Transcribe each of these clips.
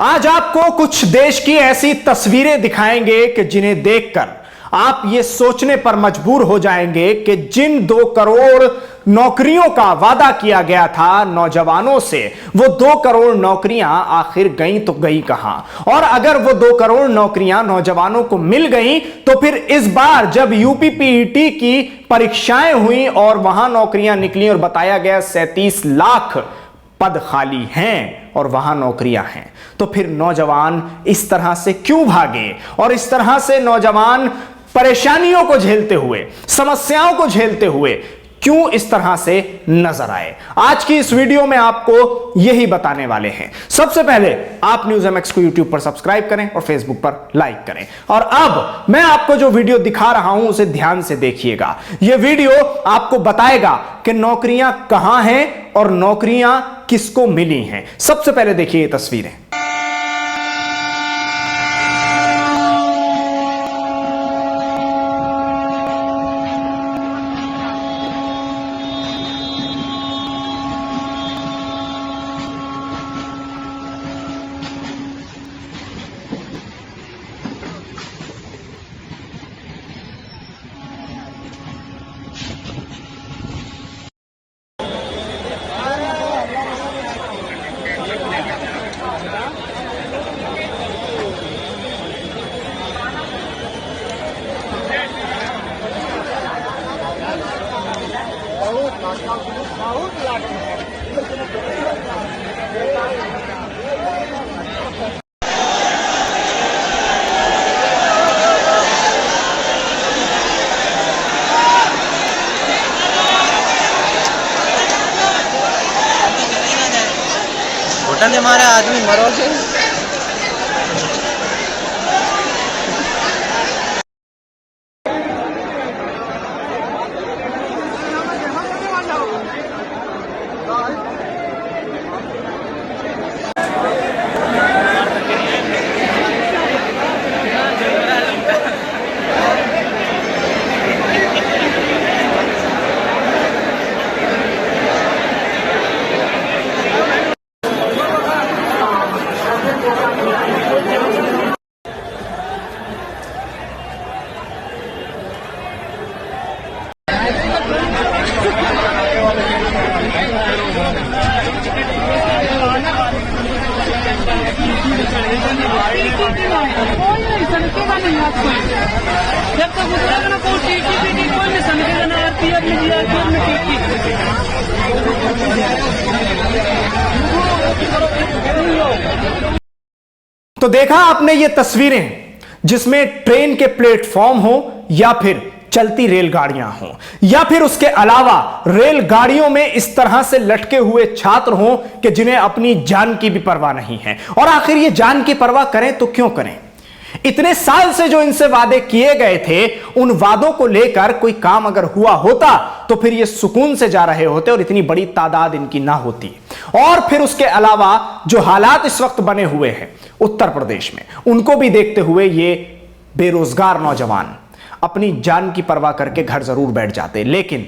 आज आपको कुछ देश की ऐसी तस्वीरें दिखाएंगे कि जिन्हें देखकर आप ये सोचने पर मजबूर हो जाएंगे कि जिन 2 करोड़ नौकरियों का वादा किया गया था नौजवानों से, वो 2 करोड़ नौकरियां आखिर गई तो गई कहां। और अगर वो 2 करोड़ नौकरियां नौजवानों को मिल गई तो फिर इस बार जब यूपीपीईटी की परीक्षाएं हुई और वहां नौकरियां निकली और बताया गया 37 लाख पद खाली हैं और वहां नौकरियां हैं, तो फिर नौजवान इस तरह से क्यों भागे और इस तरह से नौजवान परेशानियों को झेलते हुए, समस्याओं को झेलते हुए क्यों इस तरह से नजर आए। आज की इस वीडियो में आपको यही बताने वाले हैं। सबसे पहले आप न्यूज एमएक्स को यूट्यूब पर सब्सक्राइब करें और फेसबुक पर लाइक करें। और अब मैं आपको जो वीडियो दिखा रहा हूं उसे ध्यान से देखिएगा। यह वीडियो आपको बताएगा कि नौकरियां कहां हैं और नौकरियां किसको मिली हैं। सबसे पहले देखिए ये तस्वीरें। होटल हमारे आदमी मरो से जब तक उतरेगा ना कोई टीटी कोई नहीं समझेगा ना। आरपीएफ में दिया, आरपीएफ में टीटी। तो देखा आपने ये तस्वीरें जिसमें ट्रेन के प्लेटफॉर्म हो या फिर चलती रेलगाड़ियां हों या फिर उसके अलावा रेलगाड़ियों में इस तरह से लटके हुए छात्र हों कि जिन्हें अपनी जान की भी परवाह नहीं है। और आखिर ये जान की परवाह करें तो क्यों करें? इतने साल से जो इनसे वादे किए गए थे, उन वादों को लेकर कोई काम अगर हुआ होता तो फिर ये सुकून से जा रहे होते और इतनी बड़ी तादाद इनकी ना होती। और फिर उसके अलावा जो हालात इस वक्त बने हुए हैं उत्तर प्रदेश में, उनको भी देखते हुए ये बेरोजगार नौजवान अपनी जान की परवाह करके घर जरूर बैठ जाते, लेकिन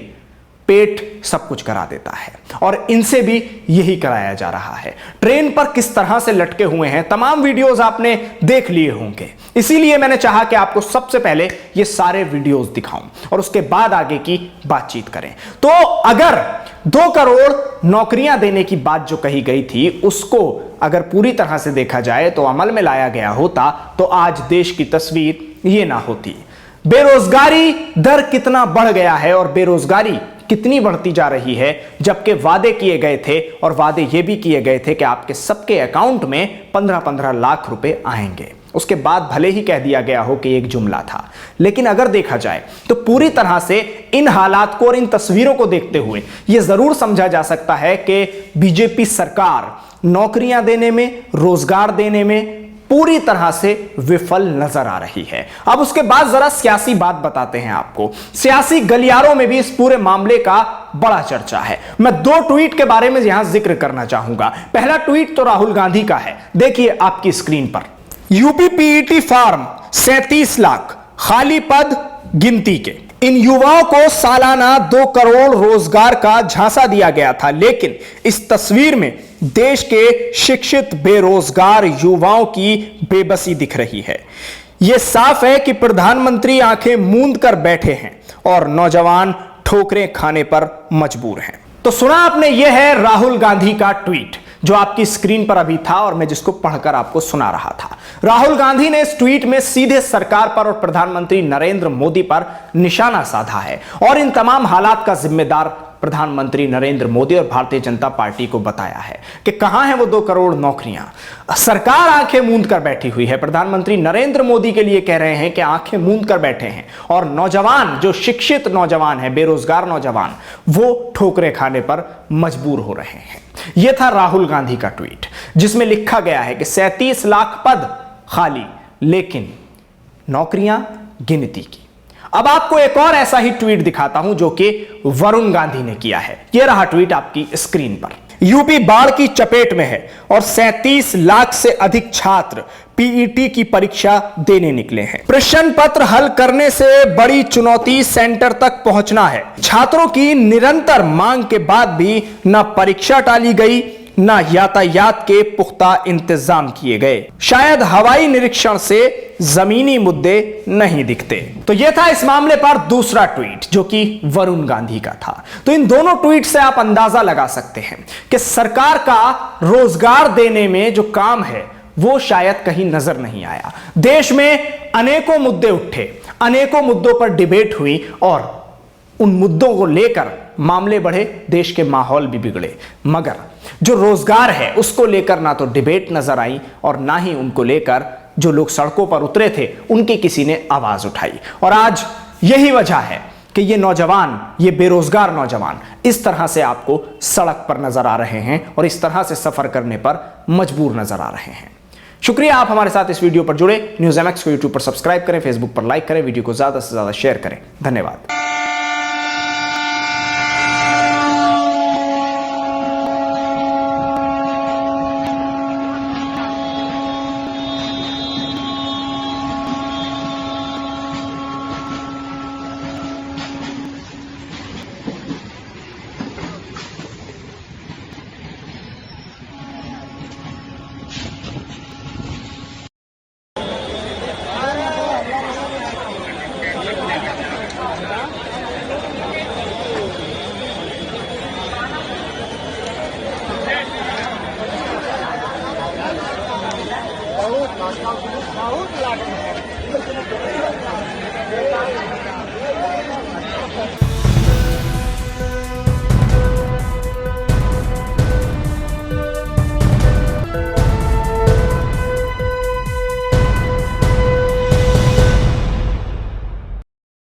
पेट सब कुछ करा देता है और इनसे भी यही कराया जा रहा है। ट्रेन पर किस तरह से लटके हुए हैं तमाम वीडियोस आपने देख लिए होंगे, इसीलिए मैंने चाहा कि आपको सबसे पहले ये सारे वीडियोस दिखाऊं और उसके बाद आगे की बातचीत करें। तो अगर 2 करोड़ नौकरियां देने की बात जो कही गई थी उसको अगर पूरी तरह से देखा जाए तो अमल में लाया गया होता तो आज देश की तस्वीर ये ना होती। बेरोजगारी दर कितना बढ़ गया है और बेरोजगारी कितनी बढ़ती जा रही है, जबकि वादे किए गए थे और वादे ये भी किए गए थे कि आपके सबके अकाउंट में 15-15 लाख रुपए आएंगे। उसके बाद भले ही कह दिया गया हो कि एक जुमला था, लेकिन अगर देखा जाए तो पूरी तरह से इन हालात को और इन तस्वीरों को देखते हुए यह जरूर समझा जा सकता है कि बीजेपी सरकार नौकरियां देने में, रोजगार देने में पूरी तरह से विफल नजर आ रही है। अब उसके बाद जरा सियासी बात बताते हैं आपको। सियासी गलियारों में भी इस पूरे मामले का बड़ा चर्चा है। मैं 2 ट्वीट के बारे में यहां जिक्र करना चाहूंगा। पहला ट्वीट तो राहुल गांधी का है, देखिए आपकी स्क्रीन पर। यूपीपीईटी फार्म 37 लाख खाली पद गिनती के। इन युवाओं को सालाना 2 करोड़ रोजगार का झांसा दिया गया था, लेकिन इस तस्वीर में देश के शिक्षित बेरोजगार युवाओं की बेबसी दिख रही है। यह साफ है कि प्रधानमंत्री आंखें मूंद कर बैठे हैं और नौजवान ठोकरें खाने पर मजबूर हैं। तो सुना आपने, यह है राहुल गांधी का ट्वीट जो आपकी स्क्रीन पर अभी था और मैं जिसको पढ़कर आपको सुना रहा था। राहुल गांधी ने इस ट्वीट में सीधे सरकार पर और प्रधानमंत्री नरेंद्र मोदी पर निशाना साधा है और इन तमाम हालात का जिम्मेदार प्रधानमंत्री नरेंद्र मोदी और भारतीय जनता पार्टी को बताया है कि कहां है वो 2 करोड़ नौकरियां। सरकार आंखें मूंद कर बैठी हुई है। प्रधानमंत्री नरेंद्र मोदी के लिए कह रहे हैं कि आंखें मूंद कर बैठे हैं और नौजवान, जो शिक्षित नौजवान है, बेरोजगार नौजवान, वो ठोकरें खाने पर मजबूर हो रहे हैं। यह था राहुल गांधी का ट्वीट जिसमें लिखा गया है कि 37 लाख पद खाली, लेकिन नौकरियां गिनती की। अब आपको एक और ऐसा ही ट्वीट दिखाता हूं जो कि वरुण गांधी ने किया है। यह रहा ट्वीट आपकी स्क्रीन पर। यूपी बाढ़ की चपेट में है और 37 लाख से अधिक छात्र पीईटी की परीक्षा देने निकले हैं। प्रश्न पत्र हल करने से बड़ी चुनौती सेंटर तक पहुंचना है। छात्रों की निरंतर मांग के बाद भी न परीक्षा टाली गई, न यातायात के पुख्ता इंतजाम किए गए। शायद हवाई निरीक्षण से जमीनी मुद्दे नहीं दिखते। तो यह था इस मामले पर दूसरा ट्वीट जो कि वरुण गांधी का था। तो इन दोनों ट्वीट से आप अंदाजा लगा सकते हैं कि सरकार का रोजगार देने में जो काम है वो शायद कहीं नजर नहीं आया। देश में अनेकों मुद्दे उठे, अनेकों मुद्दों पर डिबेट हुई और उन मुद्दों को लेकर मामले बढ़े, देश के माहौल भी बिगड़े, मगर जो रोजगार है उसको लेकर ना तो डिबेट नजर आई और ना ही उनको लेकर जो लोग सड़कों पर उतरे थे उनकी किसी ने आवाज उठाई। और आज यही वजह है कि ये नौजवान, ये बेरोजगार नौजवान इस तरह से आपको सड़क पर नजर आ रहे हैं और इस तरह से सफर करने पर मजबूर नजर आ रहे हैं। शुक्रिया आप हमारे साथ इस वीडियो पर जुड़े। न्यूज़ एमएक्स को यूट्यूब पर सब्सक्राइब करें, फेसबुक पर लाइक करें, वीडियो को ज्यादा से ज्यादा शेयर करें। धन्यवाद। बहुत